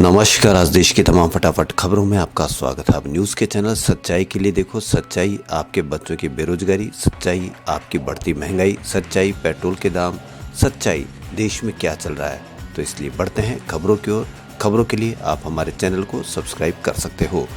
नमस्कार। आज देश की तमाम फटाफट खबरों में आपका स्वागत है। अब न्यूज़ के चैनल सच्चाई के लिए देखो। सच्चाई आपके बच्चों की बेरोजगारी, सच्चाई आपकी बढ़ती महंगाई, सच्चाई पेट्रोल के दाम, सच्चाई देश में क्या चल रहा है। तो इसलिए बढ़ते हैं खबरों की ओर। खबरों के लिए आप हमारे चैनल को सब्सक्राइब कर सकते हो।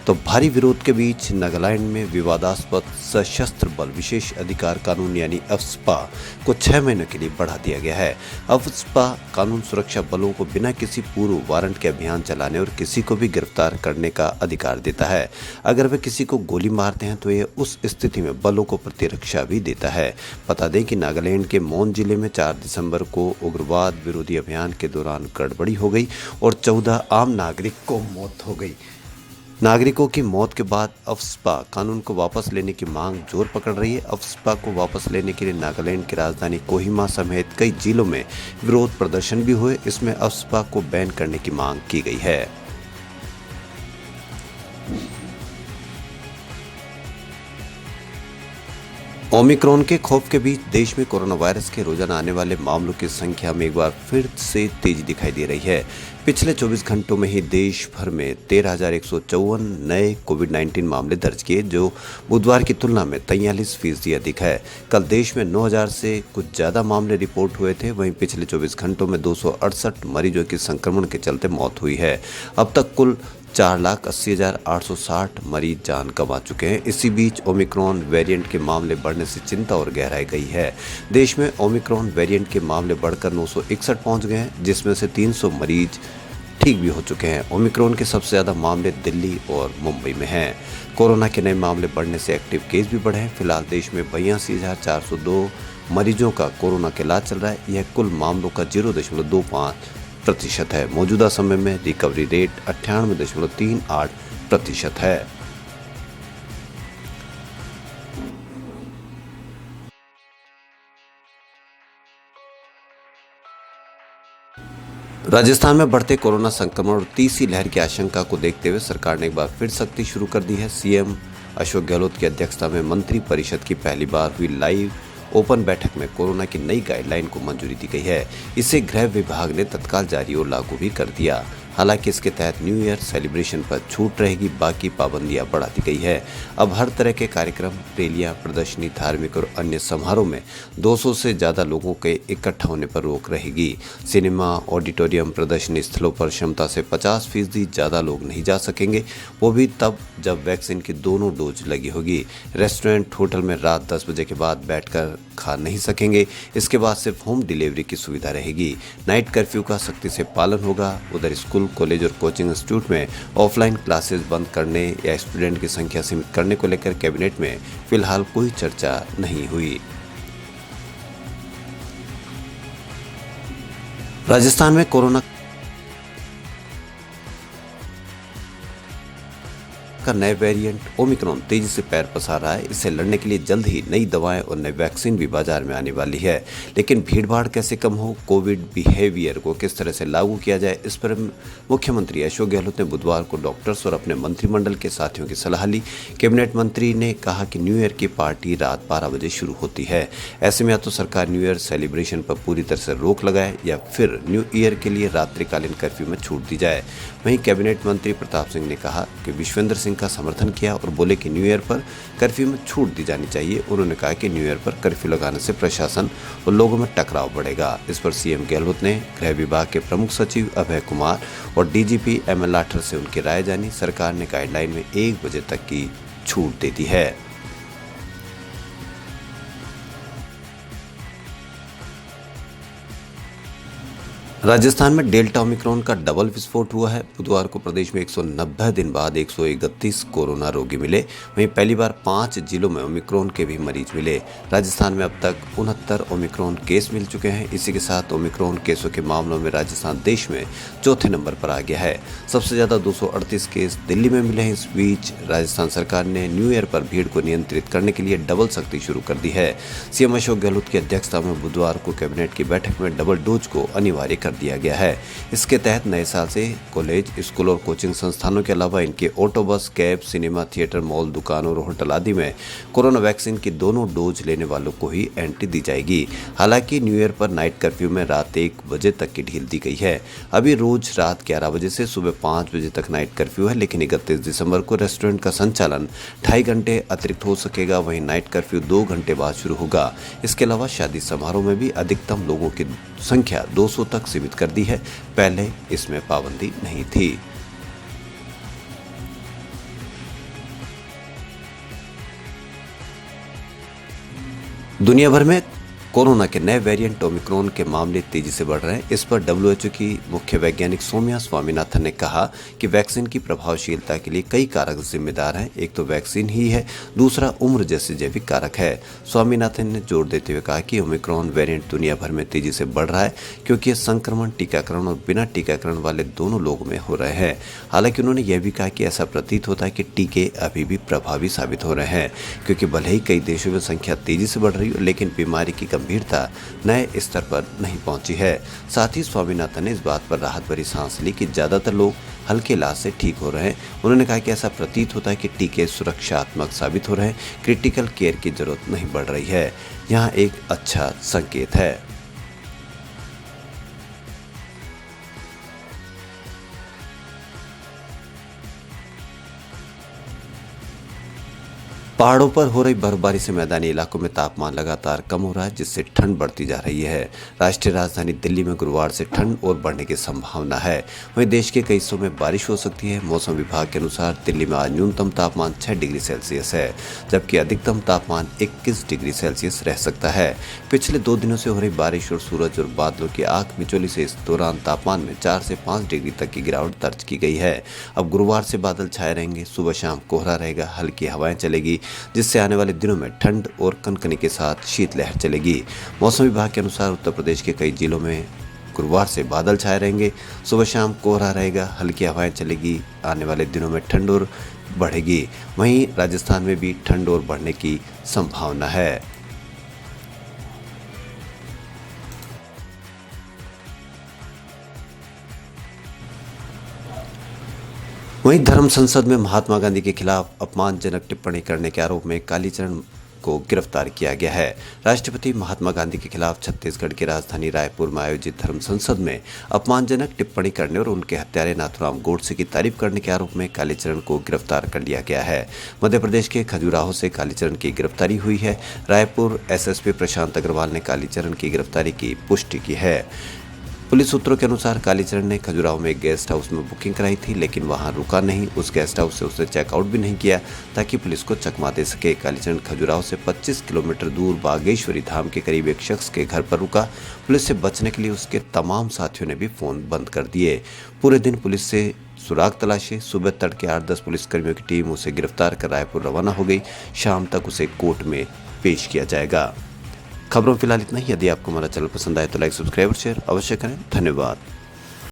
तो भारी विरोध के बीच नागालैंड में विवादास्पद सशस्त्र बल विशेष अधिकार कानून यानी अफ्स्पा को 6 महीनों के लिए बढ़ा दिया गया है। अफ्स्पा कानून सुरक्षा बलों को बिना किसी पूर्व वारंट के अभियान चलाने और किसी को भी गिरफ्तार करने का अधिकार देता है। अगर वे किसी को गोली मारते हैं तो यह उस स्थिति में बलों को प्रतिरक्षा भी देता है। बता दें कि नागालैंड के मोन जिले में 4 दिसंबर को उग्रवाद विरोधी अभियान के दौरान गड़बड़ी हो गई और 14 आम नागरिक को मौत हो गई। नागरिकों की मौत के बाद अफ्स्पा कानून को वापस लेने की मांग जोर पकड़ रही है। अफ्स्पा को वापस लेने के लिए नागालैंड की राजधानी कोहिमा समेत कई जिलों में विरोध प्रदर्शन भी हुए। इसमें अफ्स्पा को बैन करने की मांग की गई है। ओमिक्रॉन के खौफ के बीच देश में कोरोना वायरस के रोजाना आने वाले मामलों की संख्या में एक बार फिर से तेजी दिखाई दे रही है। पिछले 24 घंटों में ही देश भर में 13,154 नए कोविड-19 मामले दर्ज किए, जो बुधवार की तुलना में 43% अधिक है। कल देश में 9,000 से कुछ ज़्यादा मामले रिपोर्ट हुए थे। वहीं पिछले 24 घंटों में 268 मरीजों की संक्रमण के चलते मौत हुई है। अब तक कुल 4,80,860 मरीज जान गंवा चुके हैं। इसी बीच ओमिक्रॉन वेरिएंट के मामले बढ़ने से चिंता और गहराई गई है। देश में ओमिक्रॉन वेरिएंट के मामले बढ़कर 961 पहुंच गए हैं, जिसमें से 300 मरीज ठीक भी हो चुके हैं। ओमिक्रॉन के सबसे ज़्यादा मामले दिल्ली और मुंबई में हैं। कोरोना के नए मामले बढ़ने से एक्टिव केस भी बढ़े हैं। फिलहाल देश में 82,402 मरीजों का कोरोना का इलाज चल रहा है। यह कुल मामलों का 0.25% है। मौजूदा समय में रिकवरी रेट 98.38% है। राजस्थान में बढ़ते कोरोना संक्रमण और तीसरी लहर की आशंका को देखते हुए सरकार ने एक बार फिर सख्ती शुरू कर दी है। सीएम अशोक गहलोत की अध्यक्षता में मंत्री परिषद की पहली बार हुई लाइव ओपन बैठक में कोरोना की नई गाइडलाइन को मंजूरी दी गई है। इसे गृह विभाग ने तत्काल जारी और लागू भी कर दिया। हालांकि इसके तहत न्यू ईयर सेलिब्रेशन पर छूट रहेगी, बाकी पाबंदियां बढ़ा दी गई है। अब हर तरह के कार्यक्रम, रैलियां, प्रदर्शनी, धार्मिक और अन्य समारोह में 200 से ज़्यादा लोगों के इकट्ठा होने पर रोक रहेगी। सिनेमा, ऑडिटोरियम, प्रदर्शनी स्थलों पर क्षमता से 50% ज़्यादा लोग नहीं जा सकेंगे, वो भी तब जब वैक्सीन की दोनों डोज लगी होगी। रेस्टोरेंट, होटल में रात 10 बजे के बाद बैठकर खा नहीं सकेंगे। इसके बाद सिर्फ होम डिलीवरी की सुविधा रहेगी। नाइट कर्फ्यू का सख्ती से पालन होगा। उधर स्कूल, कॉलेज और कोचिंग इंस्टीट्यूट में ऑफलाइन क्लासेस बंद करने या स्टूडेंट की संख्या सीमित करने को लेकर कैबिनेट में फिलहाल कोई चर्चा नहीं हुई। राजस्थान में कोरोना का नया वेरिएंट ओमिक्रॉन तेजी से पैर पसार रहा है। इससे लड़ने के लिए जल्द ही नई दवाएं और नई वैक्सीन भी बाजार में आने वाली है। लेकिन भीड़भाड़ कैसे कम हो, कोविड बिहेवियर को किस तरह से लागू किया जाए, इस पर मुख्यमंत्री अशोक गहलोत ने बुधवार को डॉक्टर्स और अपने मंत्रिमंडल के साथियों की सलाह ली। कैबिनेट मंत्री ने कहा कि न्यू ईयर की पार्टी रात 12 बजे शुरू होती है। ऐसे में या तो सरकार न्यू ईयर सेलिब्रेशन पर पूरी तरह से रोक लगाए या फिर न्यू ईयर के लिए रात्रिकालीन कर्फ्यू में छूट दी जाए। वहीं कैबिनेट मंत्री प्रताप सिंह ने कहा कि विश्वेंद्र सिंह का समर्थन किया और बोले कि न्यू ईयर पर कर्फ्यू में छूट दी जानी चाहिए। उन्होंने कहा कि न्यू ईयर पर कर्फ्यू लगाने से प्रशासन और लोगों में टकराव बढ़ेगा। इस पर सीएम गहलोत ने गृह विभाग के प्रमुख सचिव अभय कुमार और डीजीपी एमएल लाठर से उनकी राय जानी। सरकार ने गाइडलाइन में 1 बजे तक की छूट दे दी है। राजस्थान में डेल्टा ओमिक्रॉन का डबल विस्फोट हुआ है। बुधवार को प्रदेश में 190 दिन बाद 131 कोरोना रोगी मिले। वहीं पहली बार 5 जिलों में ओमिक्रॉन के भी मरीज मिले। राजस्थान में अब तक 69 ओमिक्रॉन केस मिल चुके हैं। इसी के साथ ओमिक्रॉन केसों के मामलों में राजस्थान देश में चौथे नंबर पर आ गया है। सबसे ज़्यादा 238 केस दिल्ली में मिले हैं। इस बीच राजस्थान सरकार ने न्यू ईयर पर भीड़ को नियंत्रित करने के लिए डबल सख्ती शुरू कर दी है। सीएम अशोक गहलोत की अध्यक्षता में बुधवार को कैबिनेट की बैठक में डबल डोज को अनिवार्य कर दिया गया है। इसके तहत नए साल से कॉलेज, स्कूल और कोचिंग संस्थानों के अलावा इनके ऑटो, बस, कैब, सिनेमा, थिएटर, मॉल, दुकान और होटल आदि में कोरोना वैक्सीन की दोनों डोज लेने वालों को ही एंट्री दी जाएगी। हालांकि न्यू ईयर पर नाइट कर्फ्यू में रात 1 बजे तक की ढील दी गई है। अभी रोज रात 11 बजे से सुबह 5 बजे तक नाइट कर्फ्यू है, लेकिन 31 दिसंबर को रेस्टोरेंट का संचालन 2.5 घंटे अतिरिक्त हो सकेगा। वहीं नाइट कर्फ्यू 2 घंटे बाद शुरू होगा। इसके अलावा शादी समारोह में भी अधिकतम लोगों की संख्या 200 तक सीमित कर दी है। पहले इसमें पाबंदी नहीं थी। दुनिया भर में कोरोना के नए वेरिएंट ओमिक्रॉन के मामले तेजी से बढ़ रहे हैं। इस पर WHO की मुख्य वैज्ञानिक सौम्या स्वामीनाथन ने कहा कि वैक्सीन की प्रभावशीलता के लिए कई कारक जिम्मेदार हैं। एक तो वैक्सीन ही है, दूसरा उम्र जैसे जैविक कारक है। स्वामीनाथन ने जोर देते हुए कहा कि ओमिक्रॉन वेरिएंट दुनिया भर में तेजी से बढ़ रहा है, क्योंकि यह संक्रमण टीकाकरण और बिना टीकाकरण वाले दोनों लोगों में हो रहे हैं। हालांकि उन्होंने यह भी कहा कि ऐसा प्रतीत होता है कि टीके अभी भी प्रभावी साबित हो रहे हैं, क्योंकि भले ही कई देशों में संख्या तेजी से बढ़ रही हो, लेकिन बीमारी की गंभीरता नए स्तर पर नहीं पहुंची है। साथ ही स्वामीनाथन ने इस बात पर राहत भरी सांस ली कि ज्यादातर लोग हल्के इलाज से ठीक हो रहे हैं। उन्होंने कहा कि ऐसा प्रतीत होता है कि टीके सुरक्षात्मक साबित हो रहे हैं, क्रिटिकल केयर की जरूरत नहीं बढ़ रही है। यहाँ एक अच्छा संकेत है। पहाड़ों पर हो रही बर्फबारी से मैदानी इलाकों में तापमान लगातार कम हो रहा है, जिससे ठंड बढ़ती जा रही है। राष्ट्रीय राजधानी दिल्ली में गुरुवार से ठंड और बढ़ने की संभावना है। वहीं देश के कई हिस्सों में बारिश हो सकती है। मौसम विभाग के अनुसार दिल्ली में आज न्यूनतम तापमान 6 डिग्री सेल्सियस है, जबकि अधिकतम तापमान 21 डिग्री सेल्सियस रह सकता है। पिछले 2 दिनों से हो रही बारिश और सूरज और बादलों की आंख मिचौली से इस दौरान तापमान में 4 से 5 डिग्री तक की गिरावट दर्ज की गई है। अब गुरुवार से बादल छाए रहेंगे, सुबह शाम कोहरा रहेगा, हल्की हवाएं चलेगी, जिससे आने वाले दिनों में ठंड और कनकनी के साथ शीतलहर चलेगी। मौसम विभाग के अनुसार उत्तर प्रदेश के कई जिलों में गुरुवार से बादल छाए रहेंगे, सुबह शाम कोहरा रहेगा, हल्की हवाएं चलेगी, आने वाले दिनों में ठंड और बढ़ेगी। वहीं राजस्थान में भी ठंड और बढ़ने की संभावना है। वहीं धर्म संसद में महात्मा गांधी के खिलाफ अपमानजनक टिप्पणी करने के आरोप में कालीचरण को गिरफ्तार किया गया है। राष्ट्रपति महात्मा गांधी के खिलाफ छत्तीसगढ़ की राजधानी रायपुर में आयोजित धर्म संसद में अपमानजनक टिप्पणी करने और उनके हत्यारे नाथुराम गोडसे की तारीफ करने के आरोप में कालीचरण को गिरफ्तार कर लिया गया है। मध्य प्रदेश के खजुराहो से कालीचरण की गिरफ्तारी हुई है। रायपुर SSP प्रशांत अग्रवाल ने कालीचरण की गिरफ्तारी की पुष्टि की है। पुलिस सूत्रों के अनुसार कालीचरण ने खजुराहो में एक गेस्ट हाउस में बुकिंग कराई थी, लेकिन वहां रुका नहीं। उस गेस्ट हाउस से उसने चेकआउट भी नहीं किया ताकि पुलिस को चकमा दे सके। कालीचरण खजुराहो से 25 किलोमीटर दूर बागेश्वरी धाम के करीब एक शख्स के घर पर रुका। पुलिस से बचने के लिए उसके तमाम साथियों ने भी फोन बंद कर दिए। पूरे दिन पुलिस से सुराग तलाशी। सुबह तड़के 8-10 पुलिसकर्मियों की टीम उसे गिरफ्तार कर रायपुर रवाना हो गई। शाम तक उसे कोर्ट में पेश किया जाएगा। खबरों फिलहाल इतना ही। यदि आपको हमारा चैनल पसंद आए तो लाइक, सब्सक्राइब और शेयर अवश्य करें। धन्यवाद।